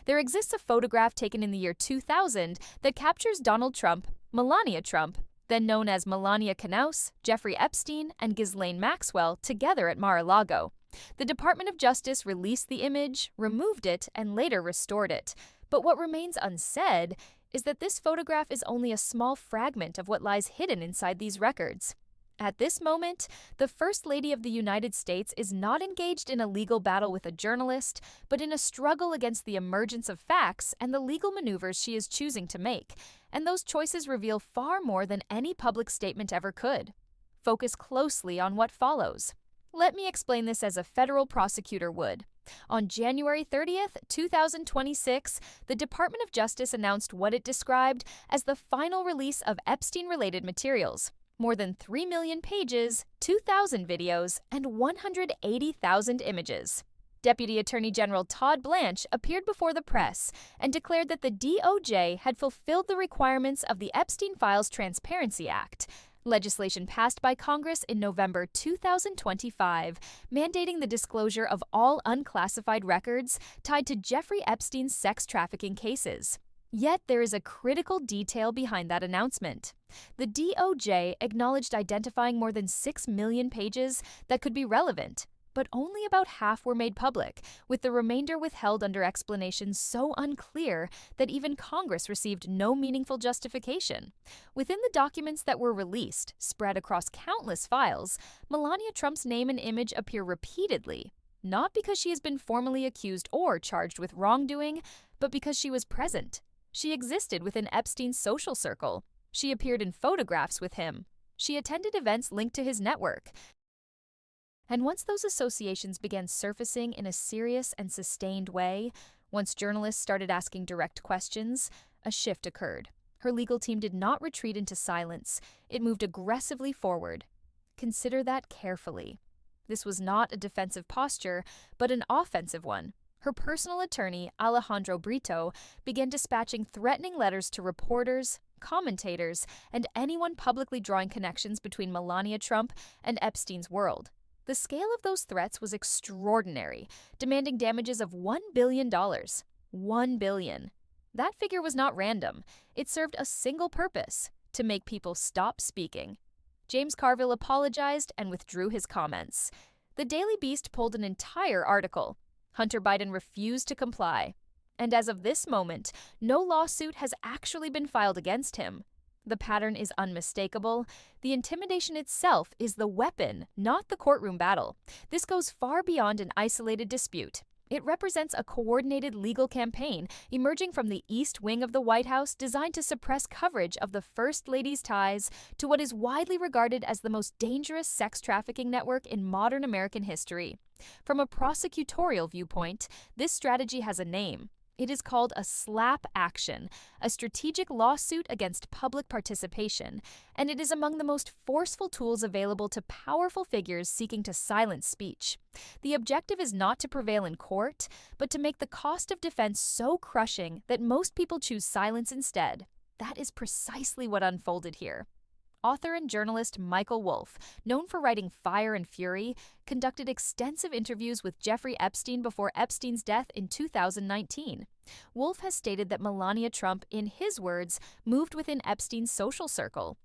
There exists a photograph taken in the year 2000 that captures Donald Trump, Melania Trump, then known as Melania Knauss, Jeffrey Epstein, and Ghislaine Maxwell, together at Mar-a-Lago. The Department of Justice released the image, removed it, and later restored it. But what remains unsaid is that this photograph is only a small fragment of what lies hidden inside these records. At this moment, the First Lady of the United States is not engaged in a legal battle with a journalist, but in a struggle against the emergence of facts and the legal maneuvers she is choosing to make, and those choices reveal far more than any public statement ever could. Focus closely on what follows. Let me explain this as a federal prosecutor would. On January 30th, 2026, the Department of Justice announced what it described as the final release of Epstein-related materials. More than 3 million pages, 2,000 videos, and 180,000 images. Deputy Attorney General Todd Blanche appeared before the press and declared that the DOJ had fulfilled the requirements of the Epstein Files Transparency Act, legislation passed by Congress in November 2025, mandating the disclosure of all unclassified records tied to Jeffrey Epstein's sex trafficking cases. Yet there is a critical detail behind that announcement. The DOJ acknowledged identifying more than 6 million pages that could be relevant, but only about half were made public, with the remainder withheld under explanations so unclear that even Congress received no meaningful justification. Within the documents that were released, spread across countless files, Melania Trump's name and image appear repeatedly, not because she has been formally accused or charged with wrongdoing, but because she was present. She existed within Epstein's social circle. She appeared in photographs with him. She attended events linked to his network. And once those associations began surfacing in a serious and sustained way, once journalists started asking direct questions, a shift occurred. Her legal team did not retreat into silence. It moved aggressively forward. Consider that carefully. This was not a defensive posture, but an offensive one. Her personal attorney, Alejandro Brito, began dispatching threatening letters to reporters, commentators, and anyone publicly drawing connections between Melania Trump and Epstein's world. The scale of those threats was extraordinary, demanding damages of $1 billion. $1 billion. That figure was not random. It served a single purpose: to make people stop speaking. James Carville apologized and withdrew his comments. The Daily Beast pulled an entire article. Hunter Biden refused to comply. And as of this moment, no lawsuit has actually been filed against him. The pattern is unmistakable. The intimidation itself is the weapon, not the courtroom battle. This goes far beyond an isolated dispute. It represents a coordinated legal campaign emerging from the East Wing of the White House designed to suppress coverage of the First Lady's ties to what is widely regarded as the most dangerous sex trafficking network in modern American history. From a prosecutorial viewpoint, this strategy has a name. It is called a SLAPP action, a strategic lawsuit against public participation, and it is among the most forceful tools available to powerful figures seeking to silence speech. The objective is not to prevail in court, but to make the cost of defense so crushing that most people choose silence instead. That is precisely what unfolded here. Author and journalist Michael Wolff, known for writing Fire and Fury, conducted extensive interviews with Jeffrey Epstein before Epstein's death in 2019. Wolff has stated that Melania Trump, in his words, moved within Epstein's social circle.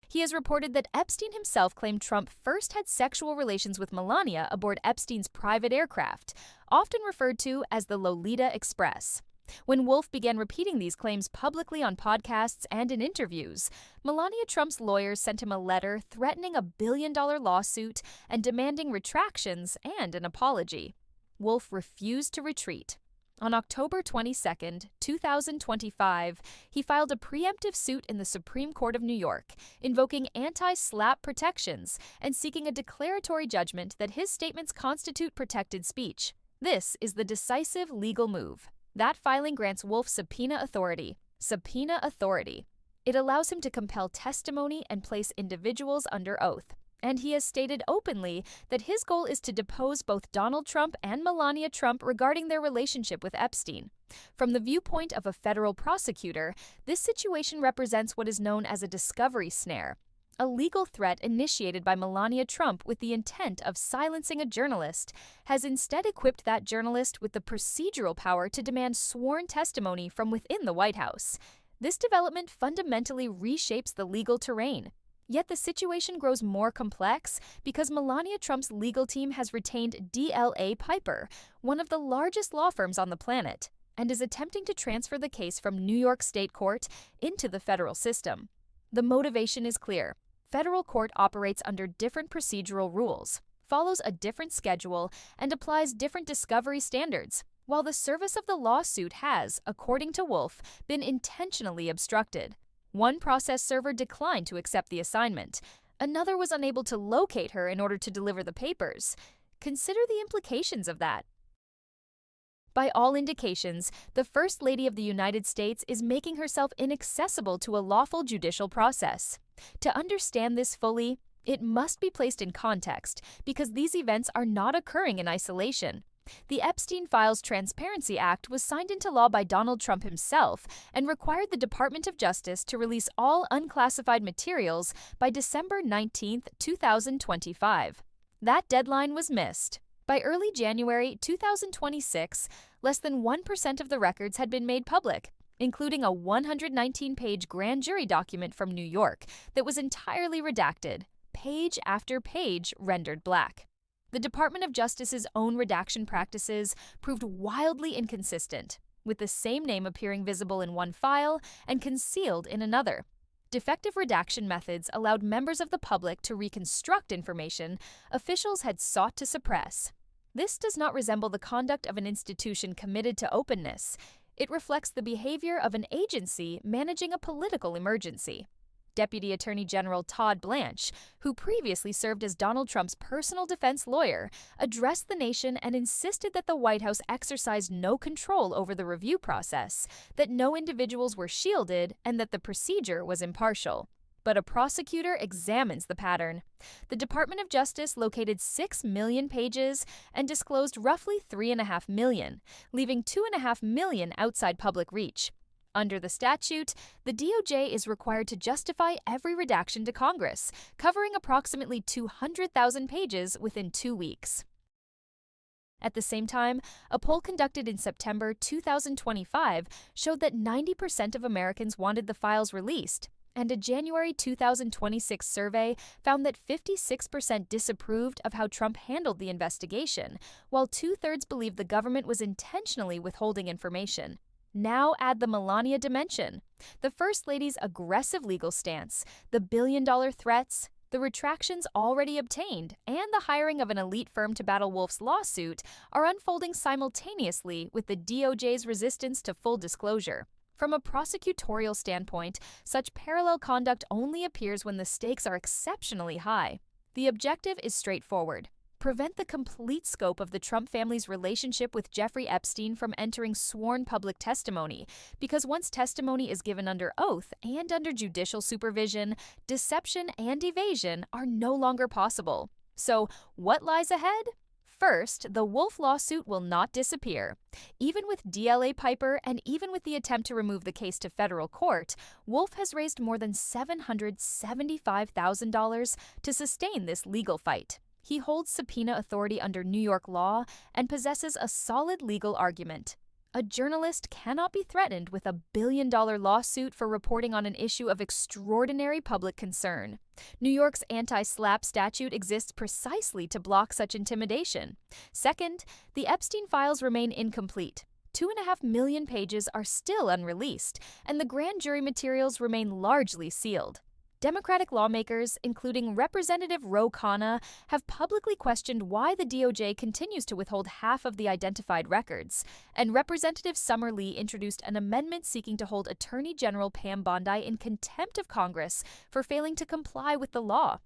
He has reported that Epstein himself claimed Trump first had sexual relations with Melania aboard Epstein's private aircraft, often referred to as the Lolita Express. When Wolff began repeating these claims publicly on podcasts and in interviews, Melania Trump's lawyers sent him a letter threatening a billion-dollar lawsuit and demanding retractions and an apology. Wolff refused to retreat. On October 22, 2025, he filed a preemptive suit in the Supreme Court of New York, invoking anti-SLAPP protections and seeking a declaratory judgment that his statements constitute protected speech. This is the decisive legal move. That filing grants Wolff subpoena authority. Subpoena authority. It allows him to compel testimony and place individuals under oath. And he has stated openly that his goal is to depose both Donald Trump and Melania Trump regarding their relationship with Epstein. From the viewpoint of a federal prosecutor, this situation represents what is known as a discovery snare. A legal threat initiated by Melania Trump with the intent of silencing a journalist has instead equipped that journalist with the procedural power to demand sworn testimony from within the White House. This development fundamentally reshapes the legal terrain. Yet the situation grows more complex because Melania Trump's legal team has retained DLA Piper, one of the largest law firms on the planet, and is attempting to transfer the case from New York State Court into the federal system. The motivation is clear. Federal court operates under different procedural rules, follows a different schedule, and applies different discovery standards, while the service of the lawsuit has, according to Wolf, been intentionally obstructed. One process server declined to accept the assignment. Another was unable to locate her in order to deliver the papers. Consider the implications of that. By all indications, the First Lady of the United States is making herself inaccessible to a lawful judicial process. To understand this fully, it must be placed in context because these events are not occurring in isolation. The Epstein Files Transparency Act was signed into law by Donald Trump himself and required the Department of Justice to release all unclassified materials by December 19, 2025. That deadline was missed. By early January 2026, less than 1% of the records had been made public, including a 119-page grand jury document from New York that was entirely redacted, page after page rendered black. The Department of Justice's own redaction practices proved wildly inconsistent, with the same name appearing visible in one file and concealed in another. Defective redaction methods allowed members of the public to reconstruct information officials had sought to suppress. This does not resemble the conduct of an institution committed to openness. It reflects the behavior of an agency managing a political emergency. Deputy Attorney General Todd Blanche, who previously served as Donald Trump's personal defense lawyer, addressed the nation and insisted that the White House exercised no control over the review process, that no individuals were shielded, and that the procedure was impartial. But a prosecutor examines the pattern. The Department of Justice located 6 million pages and disclosed roughly 3.5 million, leaving 2.5 million outside public reach. Under the statute, the DOJ is required to justify every redaction to Congress, covering approximately 200,000 pages within 2 weeks. At the same time, a poll conducted in September 2025 showed that 90% of Americans wanted the files released, and a January 2026 survey found that 56% disapproved of how Trump handled the investigation, while 2/3 believed the government was intentionally withholding information. Now add the Melania dimension, the First Lady's aggressive legal stance, the billion-dollar threats, the retractions already obtained, and the hiring of an elite firm to battle Wolf's lawsuit are unfolding simultaneously with the DOJ's resistance to full disclosure. From a prosecutorial standpoint, such parallel conduct only appears when the stakes are exceptionally high. The objective is straightforward. Prevent the complete scope of the Trump family's relationship with Jeffrey Epstein from entering sworn public testimony, because once testimony is given under oath and under judicial supervision, deception and evasion are no longer possible. So, what lies ahead? First, the Wolf lawsuit will not disappear. Even with DLA Piper and even with the attempt to remove the case to federal court, Wolf has raised more than $775,000 to sustain this legal fight. He holds subpoena authority under New York law and possesses a solid legal argument. A journalist cannot be threatened with a billion-dollar lawsuit for reporting on an issue of extraordinary public concern. New York's anti-SLAPP statute exists precisely to block such intimidation. Second, the Epstein files remain incomplete. 2.5 million pages are still unreleased, and the grand jury materials remain largely sealed. Democratic lawmakers, including Representative Ro Khanna, have publicly questioned why the DOJ continues to withhold half of the identified records, and Representative Summer Lee introduced an amendment seeking to hold Attorney General Pam Bondi in contempt of Congress for failing to comply with the law.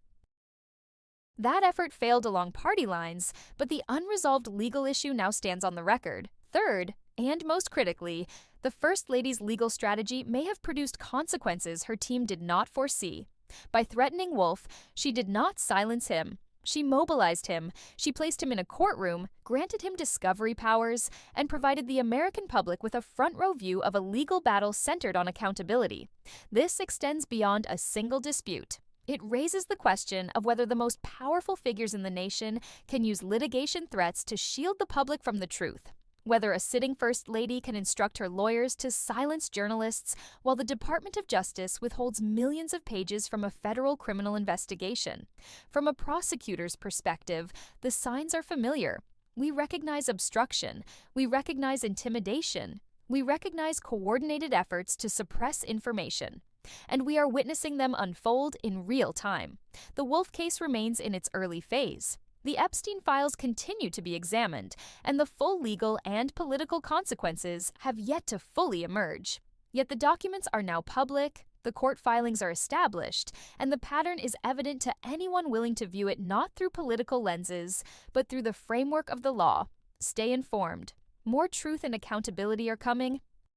That effort failed along party lines, but the unresolved legal issue now stands on the record. Third, and most critically, the First Lady's legal strategy may have produced consequences her team did not foresee. By threatening Wolf, she did not silence him. She mobilized him, she placed him in a courtroom, granted him discovery powers, and provided the American public with a front-row view of a legal battle centered on accountability. This extends beyond a single dispute. It raises the question of whether the most powerful figures in the nation can use litigation threats to shield the public from the truth, whether a sitting First Lady can instruct her lawyers to silence journalists while the Department of Justice withholds millions of pages from a federal criminal investigation. From a prosecutor's perspective, the signs are familiar. We recognize obstruction. We recognize intimidation. We recognize coordinated efforts to suppress information. And we are witnessing them unfold in real time. The Wolf case remains in its early phase. The Epstein files continue to be examined, and the full legal and political consequences have yet to fully emerge. Yet the documents are now public, the court filings are established, and the pattern is evident to anyone willing to view it not through political lenses, but through the framework of the law. Stay informed. More truth and accountability are coming,